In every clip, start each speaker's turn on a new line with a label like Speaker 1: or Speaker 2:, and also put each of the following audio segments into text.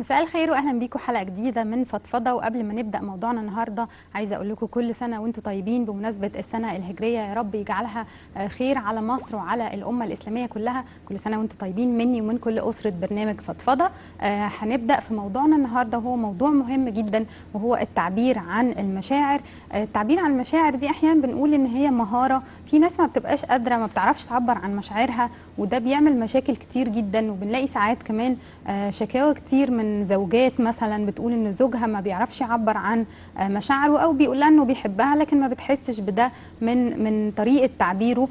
Speaker 1: مساء الخير واهلا بيكم حلقه جديده من فضفضه. وقبل ما نبدا موضوعنا النهارده عايزه اقول لكم كل سنه وانتم طيبين بمناسبه السنه الهجريه، يا رب يجعلها خير على مصر وعلى الامه الاسلاميه كلها. كل سنه وانتم طيبين مني ومن كل اسره برنامج فضفضه. هنبدا في موضوعنا النهارده، هو موضوع مهم جدا وهو التعبير عن المشاعر. التعبير عن المشاعر دي احيانا بنقول ان هي مهاره، في ناس ما بتبقاش قادره، ما بتعرفش تعبر عن مشاعرها، وده بيعمل مشاكل كتير جدا. وبنلاقي ساعات كمان شكاوى كتير من زوجات مثلا بتقول ان زوجها ما بيعرفش يعبر عن مشاعره، او بيقول لها انه بيحبها لكن ما بتحسش بده من طريقه تعبيره.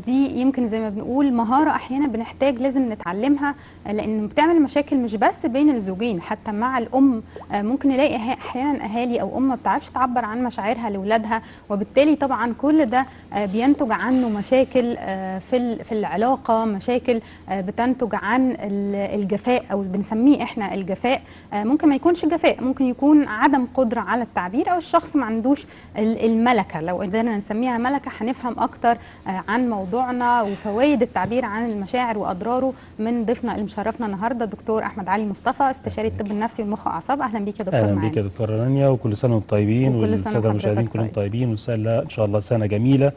Speaker 1: دي يمكن زي ما بنقول مهاره احيانا بنحتاج لازم نتعلمها، لان بتعمل مشاكل مش بس بين الزوجين، حتى مع الام. ممكن نلاقي احيانا اهالي او ام ما بتعرفش تعبر عن مشاعرها لاولادها، وبالتالي طبعا كل ده بينتج عنه مشاكل في العلاقه، مشاكل بتنتج عن الجفاء او بنسميه احنا الجفاء. ممكن ما يكونش جفاء، ممكن يكون عدم قدره على التعبير، او الشخص ما عندوش الملكه. لو قدرنا نسميها ملكه هنفهم اكتر عن موضوعنا وفوائد التعبير عن المشاعر واضراره من ضيفنا اللي مشرفنا النهارده دكتور احمد علي مصطفى، استشاري الطب النفسي والمخ واعصاب. اهلا بيك يا دكتور.
Speaker 2: اهلا بيك يا دكتوره رانيا، وكل سنه وانتم طيبين والساده المشاهدين كلهم طيبين، وسنه ان شاء الله سنه جميله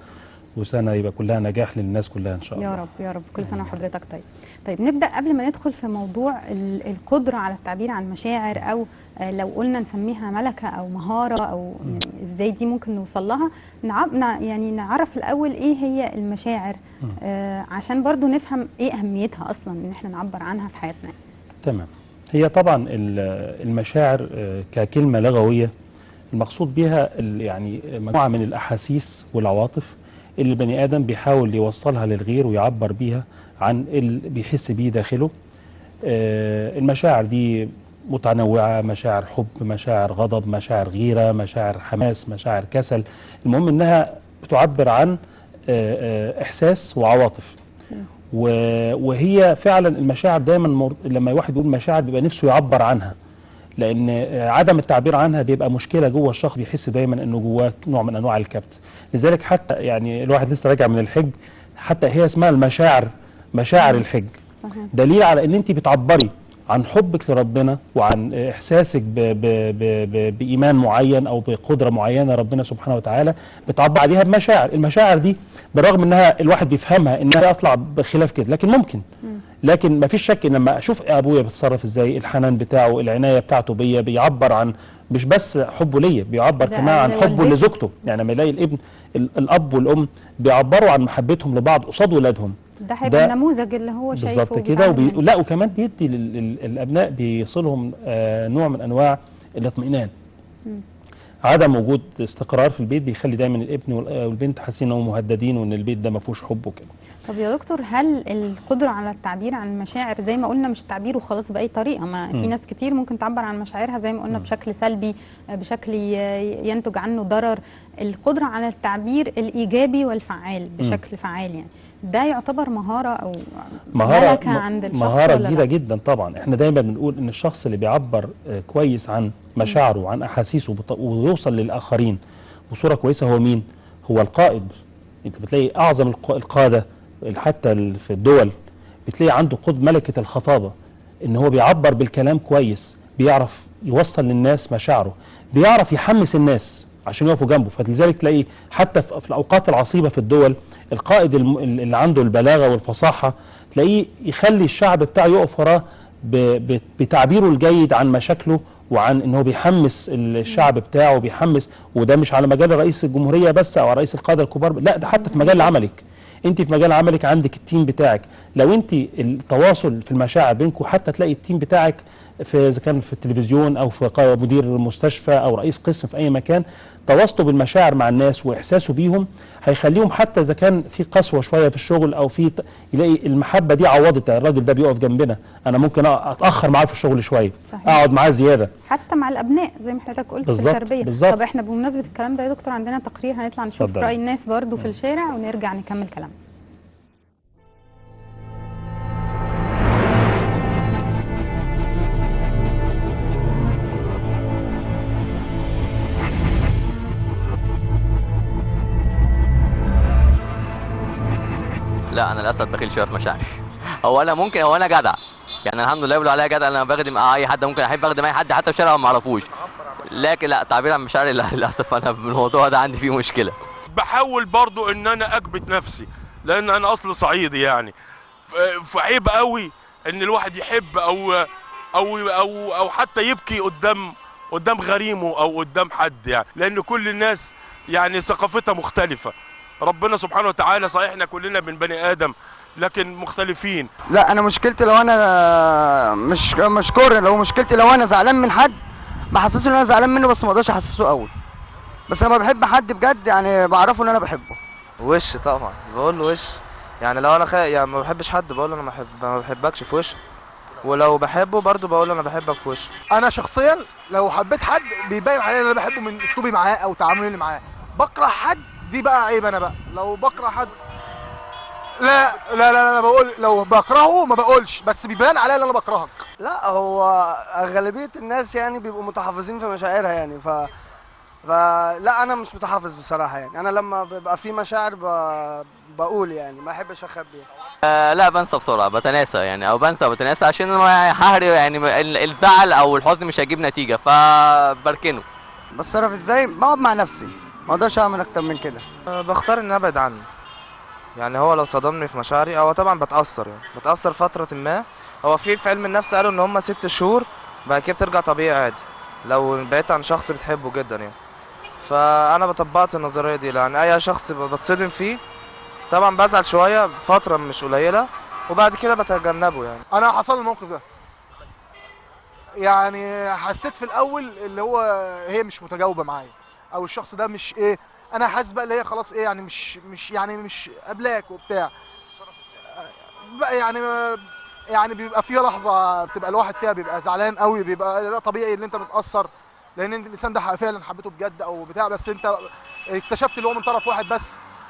Speaker 2: وسنه يبقى كلها نجاح للناس كلها ان شاء الله.
Speaker 1: يا رب يا رب، كل سنه وحضرتك طيب. طيب نبدا قبل ما ندخل في موضوع القدره على التعبير عن المشاعر، او لو قلنا نسميها ملكه او مهاره، او ازاي دي ممكن نوصل لها. يعني نعرف الاول ايه هي المشاعر، عشان برضو نفهم ايه اهميتها اصلا ان احنا نعبر عنها في حياتنا.
Speaker 2: تمام. هي طبعا المشاعر ككلمه لغويه المقصود بها يعني مجموعه من الاحاسيس والعواطف اللي البني ادم بيحاول يوصلها للغير ويعبر بيها عن اللي بيحس بيه داخله. المشاعر دي متنوعه، مشاعر حب، مشاعر غضب، مشاعر غيره، مشاعر حماس، مشاعر كسل. المهم انها بتعبر عن احساس وعواطف. وهي فعلا المشاعر دايما لما الواحد يقول مشاعر بيبقى نفسه يعبر عنها، لان عدم التعبير عنها بيبقى مشكله جوه الشخص، بيحس دايما انه جواه نوع من انواع الكبت. لذلك حتى يعني الواحد لسه راجع من الحج، حتى هي اسمها المشاعر، مشاعر الحج، دليل على ان انت بتعبري عن حبك لربنا وعن احساسك بايمان معين او بقدره معينه ربنا سبحانه وتعالى، بتعبر عليها بمشاعر. المشاعر دي بالرغم انها الواحد بيفهمها انها اطلع بخلاف كده، لكن ممكن، لكن ما فيش شك ان لما اشوف ابويا بيتصرف ازاي، الحنان بتاعه، العنايه بتاعته بيا، بيعبر عن مش بس حبه ليا، بيعبر كمان عن حبه لزوجته. يعني لما يلاقي الابن الاب والام بيعبروا عن محبتهم لبعض قصاد ولادهم،
Speaker 1: ده هيبقى النموذج اللي هو شايفه
Speaker 2: بالظبط كده. لا وكمان بيدي للابناء، بيصلهم نوع من انواع الاطمئنان. عدم وجود استقرار في البيت بيخلي دايما الابن والبنت حاسين انهم مهددين وان البيت ده ما فيهوش حب وكده.
Speaker 1: طب يا دكتور، هل القدره على التعبير عن المشاعر زي ما قلنا مش تعبير وخلاص باي طريقه؟ ما في ناس كتير ممكن تعبر عن مشاعرها زي ما قلنا بشكل سلبي، بشكل ينتج عنه ضرر. القدره على التعبير الايجابي والفعال بشكل فعال، يعني ده يعتبر مهاره او ملكه عند الشخص؟
Speaker 2: مهاره كبيره جدا طبعا. احنا دايما بنقول ان الشخص اللي بيعبر كويس عن مشاعره وعن احاسيسه ويوصل للاخرين بصوره كويسه هو مين؟ هو القائد. انت بتلاقي اعظم القاده حتى في الدول بتلاقي عنده ملكه الخطابه، ان هو بيعبر بالكلام كويس، بيعرف يوصل للناس مشاعره، بيعرف يحمس الناس عشان يقفوا جنبه. فلذلك تلاقي حتى في الاوقات العصيبه في الدول القائد اللي عنده البلاغه والفصاحه تلاقيه يخلي الشعب بتاعه يقف وراه بتعبيره الجيد عن مشاكله، وعن ان هو بيحمس الشعب بتاعه، بيحمس. وده مش على مجال رئيس الجمهوريه بس او رئيس القاده الكبار، لا ده حتى في مجال عملك. انت في مجال عملك عندك التيم بتاعك، لو انت التواصل في المشاعر بينكم، حتى تلاقي التيم بتاعك اذا كان في التلفزيون او في مدير مستشفى او رئيس قسم في اي مكان، تواصله بالمشاعر مع الناس واحساسه بيهم هيخليهم حتى اذا كان في قسوه شويه في الشغل او في يلاقي المحبه دي عوضت، الراجل ده بيقف جنبنا، انا ممكن اتاخر معاه في الشغل شويه، اقعد معاه زياده.
Speaker 1: حتى مع الابناء زي ما حضرتك قلت في التربيه. طب احنا بمناسبه الكلام ده يا دكتور عندنا تقرير هنطلع نشوف راي الناس برضو في الشارع ونرجع نكمل كلامنا.
Speaker 3: لا انا للاسف بخيل شويه في مشاعري. هو انا ممكن، هو انا جدع يعني الحمد لله بيقولوا عليا جدع، انا بخدم اي حد، ممكن احب اخدم اي حد حتى في الشارع ما اعرفوش. لكن لا، تعبير عن مشاعري للاسف انا بالموضوع ده عندي فيه مشكله.
Speaker 4: بحاول برضو ان انا اكبت نفسي، لان انا اصل صعيدي يعني، فعيب قوي ان الواحد يحب او حتى يبكي قدام غريمه او قدام حد، يعني لان كل الناس يعني ثقافتها مختلفه. ربنا سبحانه وتعالى صحيح احنا كلنا من بني ادم لكن مختلفين.
Speaker 5: لا انا مشكلتي لو انا مش كره، لو مشكلتي لو انا زعلان من حد بحسسه ان انا زعلان منه، بس ما اقدرش احسسه قوي. بس لما بحب حد بجد يعني بعرفه ان انا بحبه.
Speaker 6: وش طبعا بقول له وش، يعني لو انا يعني ما بحبش حد بقول له انا ما بحبكش في وش، ولو بحبه برضه بقول له انا بحبك في وش.
Speaker 7: انا شخصيا لو حبيت حد بيبين عليا ان انا بحبه من اسلوبي معاه او تعاملي معاه. بكره حد دي بقى عيب. انا بقى لو بكره حد لا لا لا انا بقول لو بكرهه ما بقولش، بس بيبان عليا ان انا بكرهك.
Speaker 5: لا هو غالبيه الناس يعني بيبقوا متحفظين في مشاعرها يعني فلا انا مش متحفظ بصراحه. يعني انا لما بيبقى في مشاعر بقول يعني ما احبش اخبيها.
Speaker 3: لا بنسى بسرعه، بتناسى يعني، او بنسى وبتناسى عشان انا ههري يعني الزعل او الحزن مش هيجيب نتيجه فبركنه.
Speaker 5: بتصرف ازاي؟ بقعد مع نفسي، ما اقدرش اعمل اكتر من كده.
Speaker 6: بختار ان ابعد عنه. يعني هو لو صدمني في مشاعري او طبعا بتاثر، يعني بتاثر فتره ما. هو في علم النفس قالوا ان هم 6 شهور بعد كده بترجع طبيعي عادي لو بعدت عن شخص بتحبه جدا يعني. فانا بطبقت النظريه دي، لان اي شخص بتصدم فيه طبعا بزعل شويه فتره مش قليله وبعد كده بتجنبه. يعني
Speaker 7: انا حصل لي الموقف ده، يعني حسيت في الاول اللي هو هي مش متجاوبه معايا، او الشخص ده مش ايه، انا حاسس بقى اللي هي خلاص ايه يعني مش قبلاك وبتاع بقى يعني بيبقى فيها لحظه بتبقى الواحد فيها بيبقى زعلان قوي، بيبقى ده طبيعي ان انت متاثر لان انت الانسان ده فعلا حبيته بجد او بتاع، بس انت اكتشفت اللي هو من طرف واحد بس،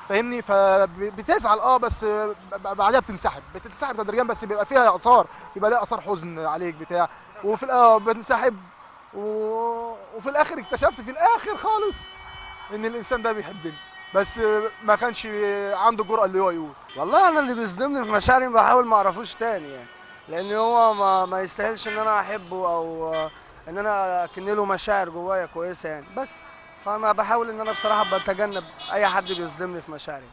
Speaker 7: فاهمني؟ فبتزعل بس بعدها بتنسحب تدريجيا، بس بيبقى فيها اثار، بيبقى لها اثار حزن عليك بتاع، وفي بتنسحب وفي الاخر اكتشفت في الاخر خالص ان الانسان ده بيحبني، بس ما كانش عنده جرأة اللي هو يقول.
Speaker 5: والله انا اللي بيصدمني في مشاعري بحاول ما اعرفوش تاني يعني، لان هو ما يستاهلش ان انا احبه او ان انا اكن له مشاعر جوايا كويسه يعني. بس فانا بحاول ان انا بصراحه بتجنب اي حد بيصدمني في مشاعري.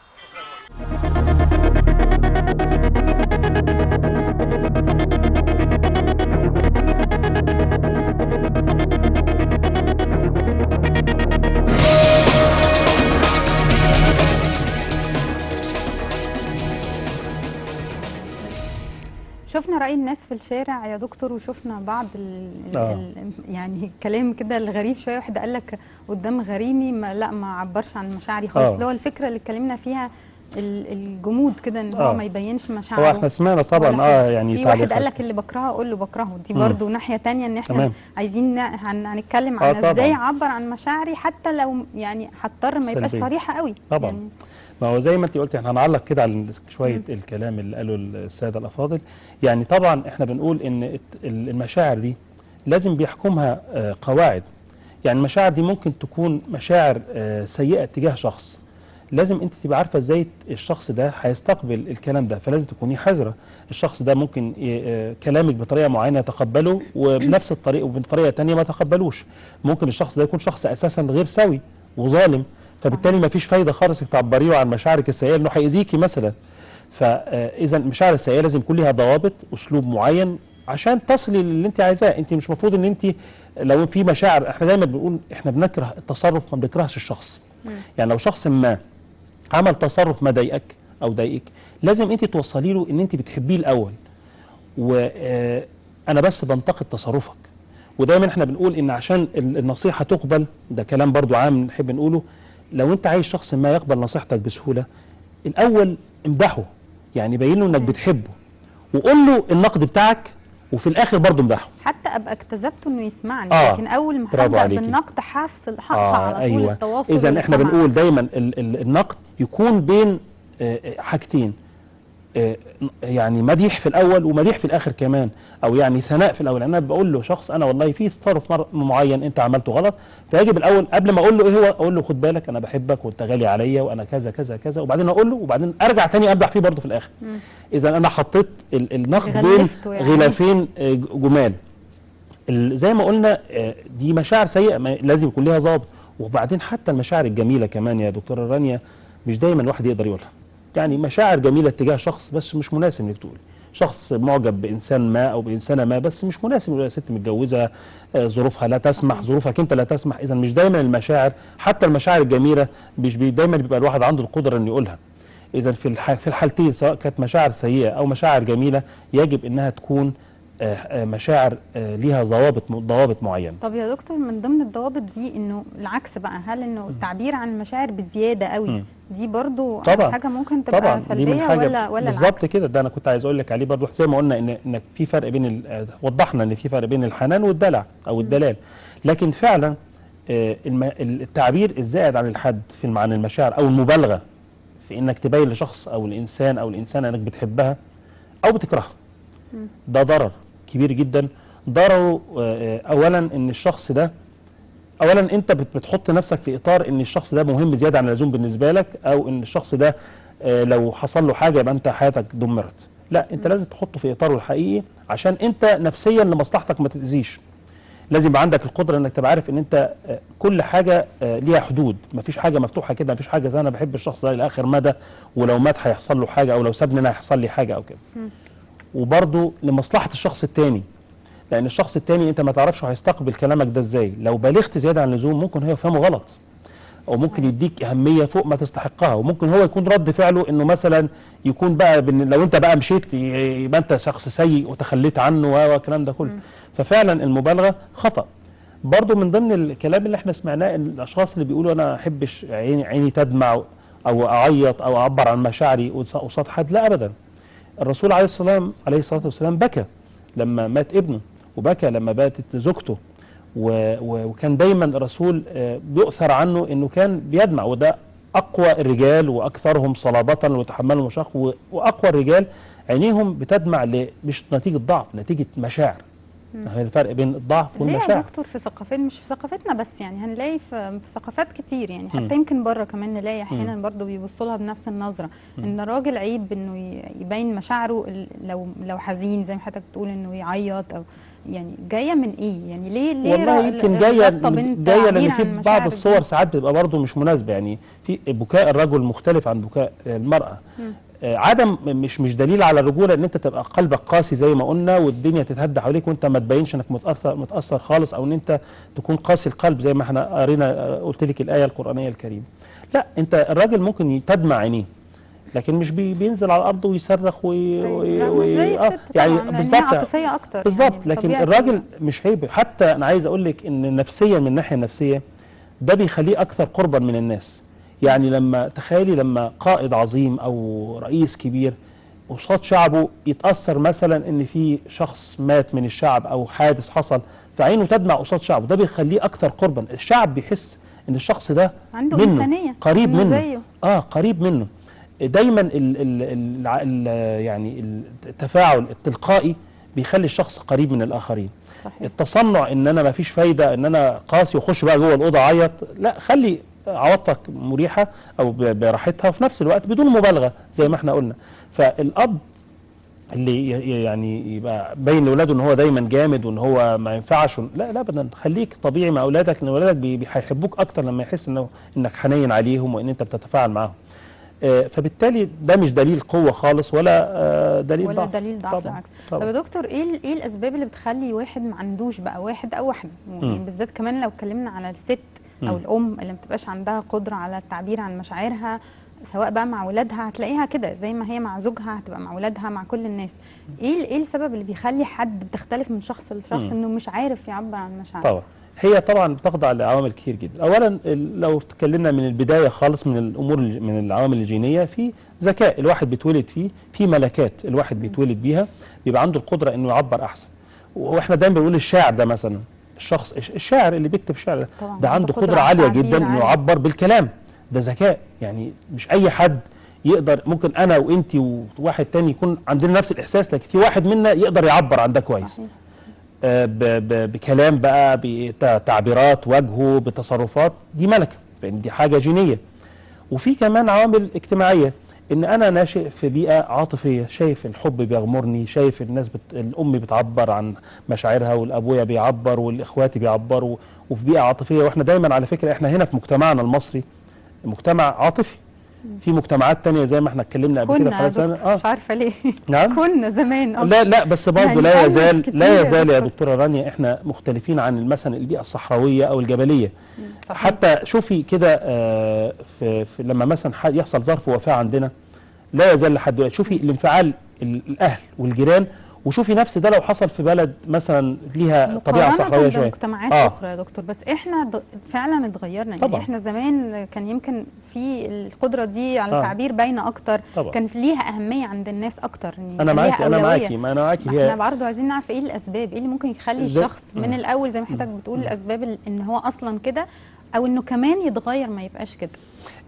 Speaker 1: شفنا رأي الناس في الشارع يا دكتور، وشفنا بعض يعني كلام كده الغريب شويه. واحد قال لك قدام غريمي ما عبرش عن مشاعري خالص، اللي هو الفكره اللي اتكلمنا فيها الجمود كده، ان هو ما يبينش مشاعره.
Speaker 2: هو احنا سمعنا طبعا يعني
Speaker 1: في واحد قال لك اللي بكرهه اقول له بكرهه، دي برضه ناحيه ثانيه ان احنا عايزين هنتكلم عن ازاي اعبر عن مشاعري حتى لو يعني هضطر ما يبقاش صريحه قوي
Speaker 2: طبعا
Speaker 1: يعني.
Speaker 2: ما هو زي ما انت قلتي احنا هنعلق كده على شويه الكلام اللي قاله الساده الافاضل. يعني طبعا احنا بنقول ان المشاعر دي لازم بيحكمها قواعد. يعني المشاعر دي ممكن تكون مشاعر سيئه تجاه شخص، لازم انت تبقى عارفه ازاي الشخص ده هيستقبل الكلام ده، فلازم تكوني حذره. الشخص ده ممكن كلامك بطريقه معينه يتقبله وبنفس الطريقه وبطريقه ثانيه ما تقبلوش. ممكن الشخص ده يكون شخص اساسا غير سوي وظالم، فبالتالي ما فيش فايده خالص انك تعبريه عن مشاعرك السيئه انه هيأذيكي مثلا. فاذا المشاعر السيئه لازم يكون لها ضوابط، اسلوب معين عشان تصلي للي انت عايزاه. انت مش المفروض ان انت لو في مشاعر، احنا دايما بنقول احنا بنكره التصرف ما بنكرهش الشخص. يعني لو شخص ما عمل تصرف ما ضايقك او ضايقك، لازم انت توصلي له ان انت بتحبيه الاول، وانا بس بنتقد تصرفك. ودايما احنا بنقول ان عشان النصيحه تقبل، ده كلام برضو عام نحب نقوله، لو انت عايز شخص ما يقبل نصيحتك بسهوله، الاول امدحه، يعني بين له انك بتحبه وقول له النقد بتاعك، وفي الاخر برضه امدحه
Speaker 1: حتى ابقى اكتسبته انه يسمعني. لكن اول ما هبدا بالنقد هقطع على طول التواصل.
Speaker 2: اذا احنا بنقول دايما النقد يكون بين حاجتين، يعني مديح في الاول ومديح في الاخر كمان، او يعني ثناء في الاول. انا بقول له شخص انا والله في تصرف معين انت عملته غلط، فيجب الاول قبل ما اقول له ايه هو اقول له خد بالك انا بحبك وانت غالي عليا وانا كذا كذا كذا، وبعدين اقول له وبعدين ارجع تاني امدح فيه برضه في الاخر. اذا انا حطيت النقد بين غلافين جمال. زي ما قلنا دي مشاعر سيئه لازم يكون ليها ضابط. وبعدين حتى المشاعر الجميله كمان يا دكتوره رانيا مش دايما الواحد يقدر يقولها. يعني مشاعر جميله تجاه شخص بس مش مناسب انك تقول. شخص معجب بانسان ما او بانسانه ما بس مش مناسب يا ست متجوزه ظروفها لا تسمح، ظروفك انت لا تسمح. اذا مش دايما المشاعر حتى المشاعر الجميله مش دايما بيبقى الواحد عنده القدره انه يقولها. اذا في الحالتين سواء كانت مشاعر سيئه او مشاعر جميله يجب انها تكون مشاعر ليها ضوابط معينه.
Speaker 1: طب يا دكتور من ضمن الضوابط دي انه العكس بقى، هل انه التعبير عن المشاعر بزياده قوي دي برضو
Speaker 2: طبعا
Speaker 1: حاجه ممكن تبقى سلبيه ولا
Speaker 2: بالظبط كده؟ ده انا كنت عايز اقول لك عليه برضو. زي ما قلنا ان في فرق بين وضحنا ان في فرق بين الحنان والدلع او الدلال، لكن فعلا التعبير الزائد عن الحد عن المشاعر او المبالغه في انك تبين لشخص او الانسان او الانسانه انك بتحبها او بتكرهها ده ضرر كبير جدا. ضرره اولا ان الشخص ده اولا انت بتحط نفسك في اطار ان الشخص ده مهم زياده عن اللزوم بالنسبه لك، او ان الشخص ده لو حصل له حاجه يبقى انت حياتك دمرت. لا، انت لازم تحطه في اطاره الحقيقي عشان انت نفسيا لمصلحتك ما تاذيش. لازم يبقى عندك القدره انك تبقى عارف ان انت كل حاجه ليها حدود، مفيش حاجه مفتوحه كده، مفيش حاجه زي انا بحب الشخص ده لاخر مدى ولو مات هيحصل له حاجه او لو سابني انا هيحصل لي حاجه او كده. وبرضه لمصلحه الشخص الثاني، لان الشخص الثاني انت ما تعرفش هيستقبل كلامك ده ازاي. لو بالغت زياده عن اللزوم ممكن هو يفهمه غلط او ممكن يديك اهميه فوق ما تستحقها، وممكن هو يكون رد فعله انه مثلا يكون بقى لو انت بقى مشيت يبقى انت شخص سيء وتخليت عنه والكلام ده كله. ففعلا المبالغه خطا. برضه من ضمن الكلام اللي احنا سمعناه ان الاشخاص اللي بيقولوا انا ما احبش عيني تدمع او اعيط او اعبر عن مشاعري قصاد حد، لا ابدا. الرسول عليه الصلاه والسلام بكى لما مات ابنه، وبكى لما ماتت زوجته، وكان دايما الرسول بيؤثر عنه انه كان بيدمع، وده اقوى الرجال واكثرهم صلابه وتحملوا المشاق، واقوى الرجال عينيهم بتدمع مش نتيجه ضعف، نتيجه مشاعر. هي الفرق بين الضعف والمشاعر.
Speaker 1: ليه يا دكتور في ثقافتنا، مش في ثقافتنا بس، يعني هنلاقي في ثقافات كتير يعني حتى يمكن بره كمان نلاقي احيانا برضه بيبصوا لها بنفس النظره ان الراجل عيب انه يبين مشاعره لو حزين زي ما حضرتك بتقول انه يعيط، او يعني جايه من ايه؟ يعني ليه
Speaker 2: والله يمكن جايه لان في بعض الصور ساعات بتبقى برضه مش مناسبه. يعني في بكاء الرجل مختلف عن بكاء المراه. عدم مش دليل على الرجوله ان انت تبقى قلبك قاسي زي ما قلنا والدنيا تتهد حواليك وانت ما تبينش انك متاثر خالص، او ان انت تكون قاسي القلب زي ما احنا قرينا قلت لك الايه القرانيه الكريمه. لا، انت الراجل ممكن تدمع عينيه لكن مش بينزل على الارض ويصرخ
Speaker 1: يعني بالظبط.
Speaker 2: لكن الراجل مش عيب. حتى انا عايز اقول لك ان نفسيا من الناحيه النفسيه ده بيخليه اكثر قربا من الناس. يعني لما تخيلي لما قائد عظيم او رئيس كبير قصاد شعبه يتاثر مثلا ان في شخص مات من الشعب او حادث حصل فعينه تدمع قصاد شعبه، ده بيخليه اكثر قربا. الشعب بيحس ان الشخص ده
Speaker 1: عنده
Speaker 2: منه
Speaker 1: إنسانية،
Speaker 2: قريب منه
Speaker 1: زيه.
Speaker 2: قريب منه. دايما يعني التفاعل التلقائي بيخلي الشخص قريب من الاخرين. صحيح. التصنع ان انا ما فيش فايده ان انا قاسي واخش بقى جوه الاوضه اعيط، لا، خلي عواطفك مريحه او براحتها وفي نفس الوقت بدون مبالغه زي ما احنا قلنا. فالاب اللي يعني يبقى باين لاولاده ان هو دايما جامد وان هو ما ينفعش، لا ابدا، خليك طبيعي مع اولادك، لان اولادك هيحبوك اكتر لما يحس انك حنين عليهم وان انت بتتفاعل معاهم. فبالتالي ده مش دليل قوه خالص ولا دليل ضعف.
Speaker 1: بالعكس. طب يا دكتور ايه الاسباب اللي بتخلي واحد ما عندوش بقى، واحد او واحده يعني بالذات كمان لو اتكلمنا على الست او الام اللي ما بتبقاش عندها قدره على التعبير عن مشاعرها سواء بقى مع ولادها، هتلاقيها كده زي ما هي مع زوجها هتبقى مع ولادها مع كل الناس. ايه السبب اللي بيخلي حد بتختلف من شخص لشخص انه مش عارف يعبر عن مشاعره؟
Speaker 2: طبعا هي طبعا بتخضع لعوامل كتير جدا. اولا لو اتكلمنا من البدايه خالص من الامور من العوامل الجينيه، في ذكاء الواحد بيتولد فيه، في ملكات الواحد بيتولد بيها بيبقى عنده القدره انه يعبر احسن. واحنا دايما بنقول الشاعر ده مثلا، الشاعر اللي بيكتب شعر ده عنده قدره عاليه جدا انه يعبر بالكلام، ده ذكاء. يعني مش اي حد يقدر، ممكن انا وانت وواحد تاني يكون عندنا نفس الاحساس، لكن في واحد منا يقدر يعبر عن ده كويس بكلام بقى، بتعبيرات وجهه، بتصرفات. دي ملكه، لان دي حاجه جينيه. وفي كمان عوامل اجتماعيه، ان انا ناشئ في بيئه عاطفيه، شايف الحب بيغمرني، شايف الناس الام بتعبر عن مشاعرها، والابويا بيعبر، والاخواتي بيعبروا، وفي بيئه عاطفيه. واحنا دايما على فكره احنا هنا في مجتمعنا المصري مجتمع عاطفي. في مجتمعات تانية زي ما احنا اتكلمنا قبل كده في
Speaker 1: كنا مش عارفه ليه.
Speaker 2: نعم
Speaker 1: كنا زمان
Speaker 2: لا بس برضه
Speaker 1: يعني
Speaker 2: لا يزال يا دكتوره رانيا احنا مختلفين عن مثلا البيئه الصحراويه او الجبليه. حتى شوفي كده لما مثلا يحصل ظرف وفاه عندنا، لا يزال لحد دلوقتي شوفي الانفعال الاهل والجيران، وشوفي نفس ده لو حصل في بلد مثلا ليها طبيعه صحراويه شويه.
Speaker 1: مجتمعات اخرى يا دكتور، بس احنا فعلا اتغيرنا. يعني احنا زمان كان يمكن في القدره دي على التعبير باينه اكتر، كان ليها اهميه عند الناس اكتر. يعني
Speaker 2: انا معاكي ما انا معاكي.
Speaker 1: احنا برضه عايزين نعرف ايه الاسباب، ايه اللي ممكن يخلي الشخص من الاول زي ما حضرتك بتقول الاسباب ان هو اصلا كده، او انه كمان يتغير ما يبقاش كده.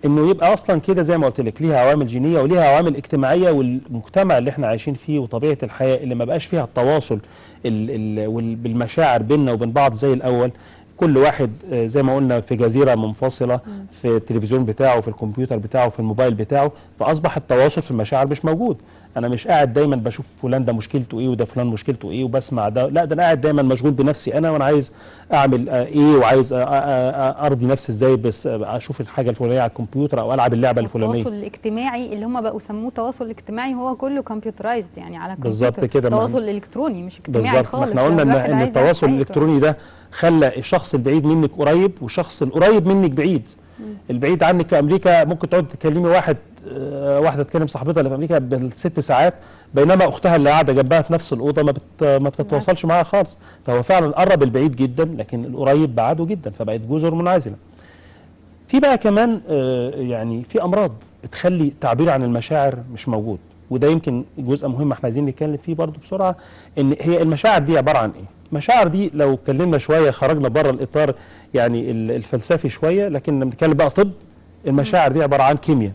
Speaker 2: انه يبقى اصلا كده زي ما قلت لك، ليها عوامل جينيه وليها عوامل اجتماعيه، والمجتمع اللي احنا عايشين فيه وطبيعه الحياه اللي ما بقاش فيها التواصل بالمشاعر بيننا وبين بعض زي الاول. كل واحد زي ما قلنا في جزيره منفصله، في التلفزيون بتاعه، في الكمبيوتر بتاعه، في الموبايل بتاعه، فاصبح التواصل في المشاعر مش موجود. انا مش قاعد دايما بشوف فلان ده مشكلته ايه وده فلان مشكلته ايه وبسمع ده، لا ده انا قاعد دايما مشغول بنفسي انا، وانا عايز اعمل ايه وعايز ارضي نفسي ازاي، بس اشوف الحاجه الفلانيه على الكمبيوتر او العب اللعبه الفلانيه.
Speaker 1: التواصل الاجتماعي اللي هم بقوا سموه تواصل اجتماعي هو كله كمبيوترايزد، يعني على
Speaker 2: الكمبيوتر. بالظبط كده،
Speaker 1: تواصل الكتروني مش اجتماعي خالص.
Speaker 2: احنا قلنا ان التواصل الالكتروني ده خلى الشخص البعيد منك قريب، والشخص القريب منك بعيد. البعيد عنك في امريكا ممكن تقعد تكلمي واحده تكلم صاحبتها اللي في امريكا ب6 ساعات، بينما اختها اللي قاعده جنبها في نفس الاوضه ما بتتواصلش معاها خالص. فهو فعلا قرب البعيد جدا، لكن القريب بعده جدا، فبقت جزر منعزله. في بقى كمان يعني في امراض بتخلي التعبير عن المشاعر مش موجود، وده يمكن جزء مهم احنا عايزين نتكلم فيه برضو بسرعه. ان هي المشاعر دي عباره عن ايه؟ المشاعر دي لو اتكلمنا شويه خرجنا بره الاطار يعني الفلسفي شويه، لكن لما نتكلم بقى طب، المشاعر دي عباره عن كيمياء.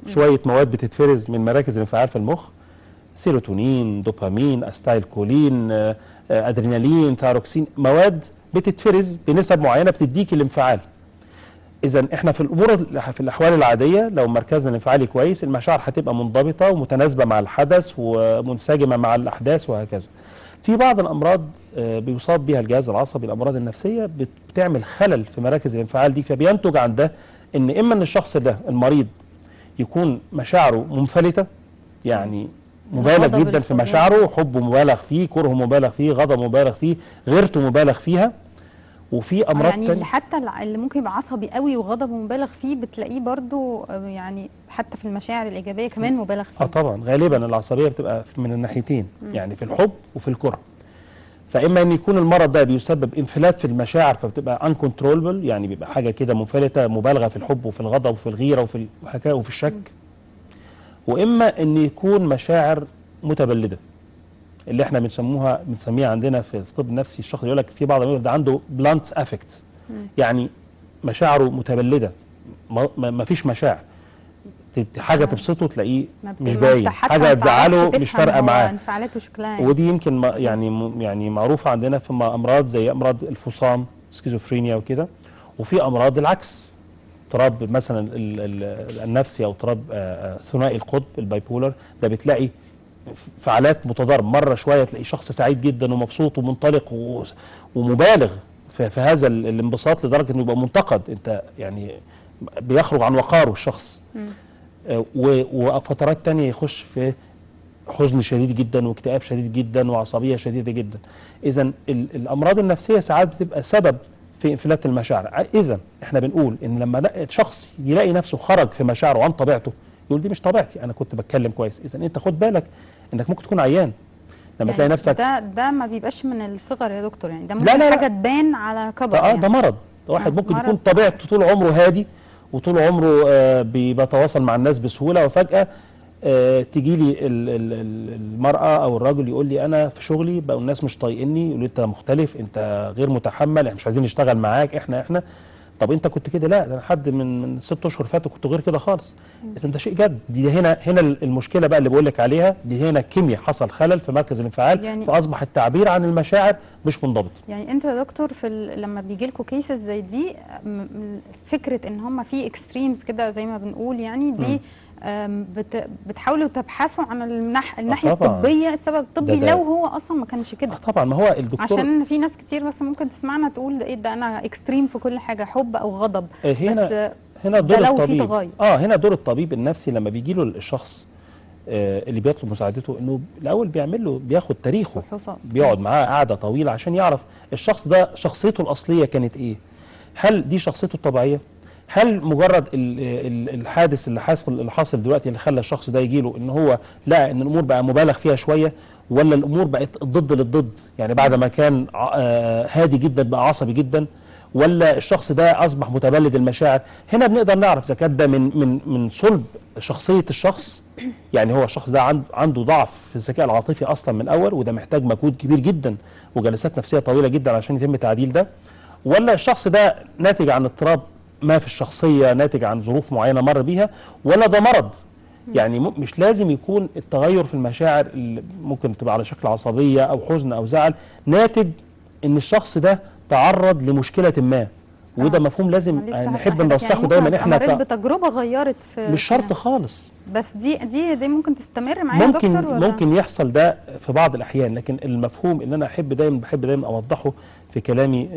Speaker 2: شويه مواد بتتفرز من مراكز الانفعال في المخ، سيروتونين، دوبامين، استايلكولين، ادرينالين، ثايروكسين، مواد بتتفرز بنسب معينه بتديك الانفعال. اذا احنا في الامور في الاحوال العاديه لو مركزنا الانفعالي كويس، المشاعر هتبقى منضبطه ومتناسبه مع الحدث ومنسجمه مع الاحداث وهكذا. في بعض الامراض بيصاب بها الجهاز العصبي، الامراض النفسيه بتعمل خلل في مراكز الانفعال دي، فبينتج عن ده ان اما ان الشخص ده المريض يكون مشاعره منفلته، يعني مبالغ جدا في مشاعره، حبه مبالغ فيه، كرهه مبالغ فيه، غضبه مبالغ فيه، غيرته مبالغ فيها. وفي امراض
Speaker 1: يعني اللي حتى اللي ممكن يبقى عصبي قوي وغضبه مبالغ فيه بتلاقيه برضو يعني حتى في المشاعر الايجابيه كمان مبالغ فيه.
Speaker 2: طبعا غالبا العصبيه بتبقى من الناحيتين، يعني في الحب وفي الكره. فاما ان يكون المرض ده بيسبب انفلات في المشاعر فبتبقى انكنترولبل، يعني بيبقى حاجه كده منفلته، مبالغه في الحب وفي الغضب وفي الغيره وفي الشك. واما ان يكون مشاعر متبلده اللي احنا بنسميها عندنا في الطب النفسي، الشخص يقول لك في بعض الناس ده عنده بلانت افكت، يعني مشاعره متبلده، ما فيش مشاعر. حاجه تبسطه تلاقيه مش باين، حاجه تزعله مش فارقه معاه. ودي يمكن يعني معروفه عندنا في امراض زي امراض الفصام، سكيزوفرينيا وكده. وفي امراض العكس، اضطراب مثلا النفسي او اضطراب ثنائي القطب البايبولر، ده بتلاقي فعالات متضاربه، مره شويه تلاقي شخص سعيد جدا ومبسوط ومنطلق ومبالغ في هذا الانبساط لدرجه انه يبقى منتقد، انت يعني بيخرج عن وقاره الشخص. وفترات تانية يخش في حزن شديد جدا واكتئاب شديد جدا وعصبيه شديده جدا. اذا الامراض النفسيه ساعات بتبقى سبب في انفلات المشاعر. اذا احنا بنقول ان لما الشخص يلاقي نفسه خرج في مشاعره عن طبيعته، يقول دي مش طبيعتي، انا كنت بتكلم كويس. اذا انت خد بالك انك ممكن تكون عيان لما تلاقي نفسك.
Speaker 1: ده ما بيبقاش من الصغر يا دكتور، يعني ده ممكن حاجه تبان على كبر. يعني
Speaker 2: ده مرض. واحد ممكن يكون طبيعته طول عمره هادي وطول عمره بيتواصل مع الناس بسهوله، وفجاه تيجي لي المراه او الراجل يقول لي انا في شغلي بقوا الناس مش طايقني، يقولوا انت مختلف، انت غير متحمل، احنا مش عايزين نشتغل معاك، احنا طب انت كنت كده؟ لا، ده انا حد من 6 اشهر فاتوا كنت غير كده خالص. اذا ده شيء جد. دي هنا المشكله بقى اللي بقول لك عليها، دي هنا كيمياء، حصل خلل في مركز الانفعال،
Speaker 1: يعني
Speaker 2: فاصبح التعبير عن المشاعر مش منضبط.
Speaker 1: يعني انتوا يا دكتور لما بيجي لكم كيسز زي دي، فكره ان هم في اكستريمز كده زي ما بنقول، يعني دي بتحاولوا تبحثوا عن الناحيه الطبيه، السبب الطبي لو هو اصلا ما كانش كده.
Speaker 2: طبعا، ما هو الدكتور،
Speaker 1: عشان في ناس كتير بس ممكن تسمعنا تقول ده ايه ده، انا اكستريم في كل حاجه، حب او غضب.
Speaker 2: هنا دور الطبيب.
Speaker 1: تغير.
Speaker 2: هنا دور الطبيب النفسي لما بيجي له الشخص اللي بيطلب مساعدته، انه الاول بياخد تاريخه، بيقعد معاه قعده طويله عشان يعرف الشخص ده شخصيته الاصليه كانت ايه. هل دي شخصيته الطبيعيه؟ هل مجرد الحادث اللي حاصل دلوقتي اللي خلى الشخص ده يجي له ان هو لقى ان الامور بقى مبالغ فيها شويه، ولا الامور بقت ضد للضد، يعني بعد ما كان هادي جدا بقى عصبي جدا، ولا الشخص ده اصبح متبلد المشاعر؟ هنا بنقدر نعرف اذا كان ده من صلب شخصيه الشخص، يعني هو الشخص ده عنده ضعف في الذكاء العاطفي اصلا من الاول، وده محتاج مجهود كبير جدا وجلسات نفسيه طويله جدا عشان يتم تعديل ده، ولا الشخص ده ناتج عن اضطراب ما في الشخصيه، ناتج عن ظروف معينه مر بيها، ولا ده مرض. يعني مش لازم يكون التغير في المشاعر اللي ممكن تبقى على شكل عصبيه او حزن او زعل ناتج ان الشخص ده تعرض لمشكله ما، وده مفهوم لازم نحب نرسخه يعني دايما. احنا
Speaker 1: بتجربه غيرت في
Speaker 2: مش شرط خالص،
Speaker 1: بس دي ممكن تستمر معايا
Speaker 2: ممكن
Speaker 1: دكتور ولا؟
Speaker 2: ممكن يحصل ده في بعض الاحيان، لكن المفهوم اللي انا بحب دايما اوضحه في كلامي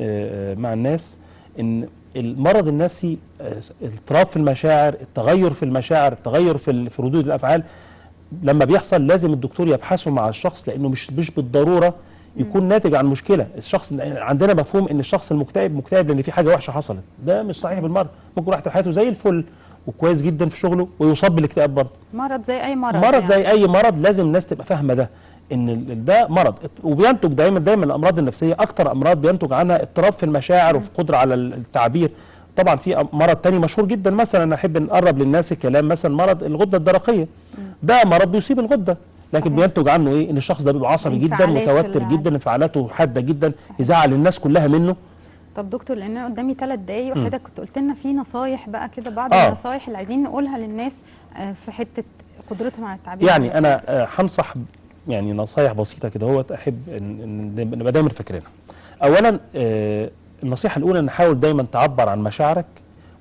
Speaker 2: مع الناس، ان المرض النفسي اضطراب في المشاعر، التغير في المشاعر، التغير في ردود الافعال، لما بيحصل لازم الدكتور يبحثه مع الشخص، لانه مش بالضروره يكون ناتج عن مشكله. الشخص عندنا مفهوم ان الشخص المكتئب مكتئب لان في حاجه وحشه حصلت، ده مش صحيح بالمره. ممكن واحد في حياته زي الفل وكويس جدا في شغله ويصاب بالاكتئاب برضه.
Speaker 1: مرض زي اي مرض،
Speaker 2: مرض يعني. زي اي مرض، لازم الناس تبقى فاهمه ده، ان ده مرض، وبينتج دايما الامراض النفسيه اكتر امراض بينتج عنها اضطراب في المشاعر وفي قدره على التعبير. طبعا في مرض تاني مشهور جدا، مثلا احب نقرب للناس الكلام، مثلا مرض الغده الدرقيه، ده مرض بيصيب الغده، لكن بينتج عنه ايه؟ ان الشخص ده بيبقى عصبي جدا، متوتر جدا، انفعالاته حاده جدا، يزعل الناس كلها منه.
Speaker 1: طب دكتور، لان انا قدامي 3 دقايق وحضرتك كنت قلت لنا في نصايح بقى كده، بعض النصايح اللي عايزين نقولها للناس في حته قدرتهم على التعبير.
Speaker 2: يعني انا هنصح يعني نصايح بسيطه كده، هو احب ان نبقى دايما فاكرينها. اولا النصيحه الاولى، ان حاول دايما تعبر عن مشاعرك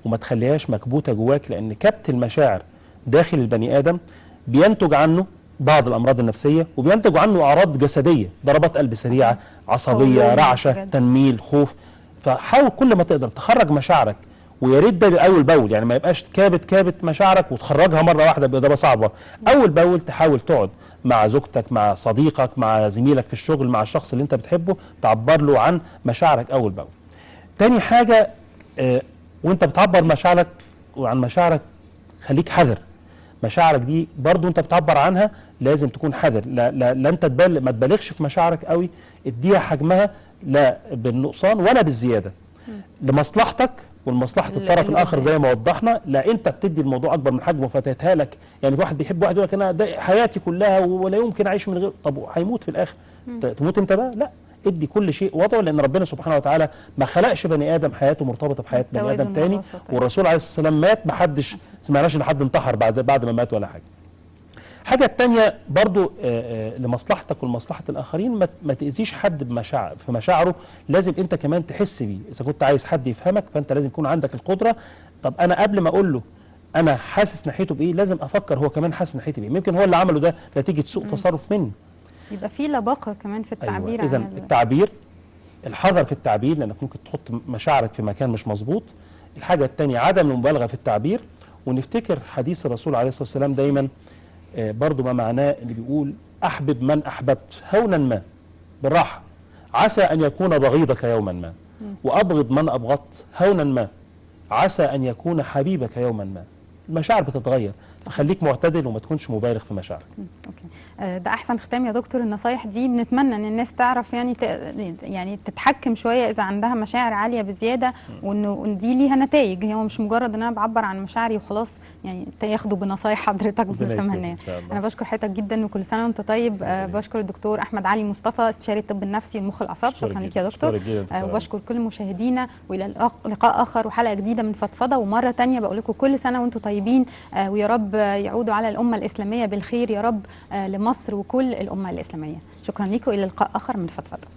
Speaker 2: وما تخليهاش مكبوته جواك، لان كبت المشاعر داخل البني ادم بينتج عنه بعض الامراض النفسيه، وبينتج عنه اعراض جسديه، ضربات قلب سريعه، عصبيه، رعشه، تنميل، خوف. فحاول كل ما تقدر تخرج مشاعرك، ويا ريت ده اول باول، يعني ما يبقاش كابت مشاعرك وتخرجها مره واحده، بإضافة صعبه. اول باول تحاول تقعد مع زوجتك، مع صديقك، مع زميلك في الشغل، مع الشخص اللي انت بتحبه، تعبر له عن مشاعرك اول باول. تاني حاجه، وانت بتعبر مشاعرك وعن مشاعرك خليك حذر. مشاعرك دي برضو انت بتعبر عنها لازم تكون حذر، لا انت ما تبالغش في مشاعرك قوي، اديها حجمها لا بالنقصان ولا بالزياده، لمصلحتك ولمصلحه الطرف الاخر زي ما وضحنا. لا انت بتدي الموضوع اكبر من حجمه فتتها لك، يعني واحد بيحب واحد يقول لك انا ده حياتي كلها ولا يمكن اعيش من غير، طب هيموت في الاخر، تموت انت بقى؟ لا، ادي كل شيء وضعه، لان ربنا سبحانه وتعالى ما خلقش بني ادم حياته مرتبطه بحياه بني ادم تاني، والرسول عليه الصلاه والسلام مات، ما حدش سمعناش ان حد انتحر بعد ما مات ولا حاجه. حاجه الثانيه برضو لمصلحتك ولمصلحه الاخرين، ما تاذيش حد في مشاعره، لازم انت كمان تحس بيه. اذا كنت عايز حد يفهمك فانت لازم يكون عندك القدره، طب انا قبل ما اقول له انا حاسس ناحيته بايه، لازم افكر هو كمان حاسس ناحيتي بايه، ممكن هو اللي عمله ده نتيجه سوء تصرف مني.
Speaker 1: يبقى في لباقه كمان في التعبير.
Speaker 2: أيوة. اذا التعبير، الحذر في التعبير، لانك ممكن تحط مشاعرك في مكان مش مظبوط. الحاجه الثانيه عدم المبالغه في التعبير، ونفتكر حديث الرسول عليه الصلاه والسلام دايما برضو ما معناه، اللي بيقول احبب من احببت هونا ما، بالراحه، عسى ان يكون بغيضك يوما ما، وابغض من ابغضت هونا ما، عسى ان يكون حبيبك يوما ما. المشاعر بتتغير، خليك معتدل وما تكونش مبالغ في مشاعرك.
Speaker 1: اوكي، ده احسن ختام يا دكتور. النصايح دي بنتمنى ان الناس تعرف يعني تتحكم شويه اذا عندها مشاعر عاليه بزياده، وان دي ليها نتائج، هو مش مجرد ان انا بعبر عن مشاعري وخلاص. يعني ياخدوا بنصايح حضرتك بنتمناها. انا بشكر حضرتك جدا وكل سنه وانت طيب. بشكر الدكتور احمد علي مصطفى، استشاري الطب النفسي ومخ الاعصاب. شكرا لك يا دكتور. وبشكر كل مشاهدينا، والى لقاء اخر وحلقه جديده من فضفضه. ومره ثانيه بقول لكم كل سنه وانتم طيبين، ويا رب يعودوا على الامه الاسلاميه بالخير يا رب، لمصر وكل الامه الاسلاميه. شكرا لكم، الى لقاء اخر من فضفضه.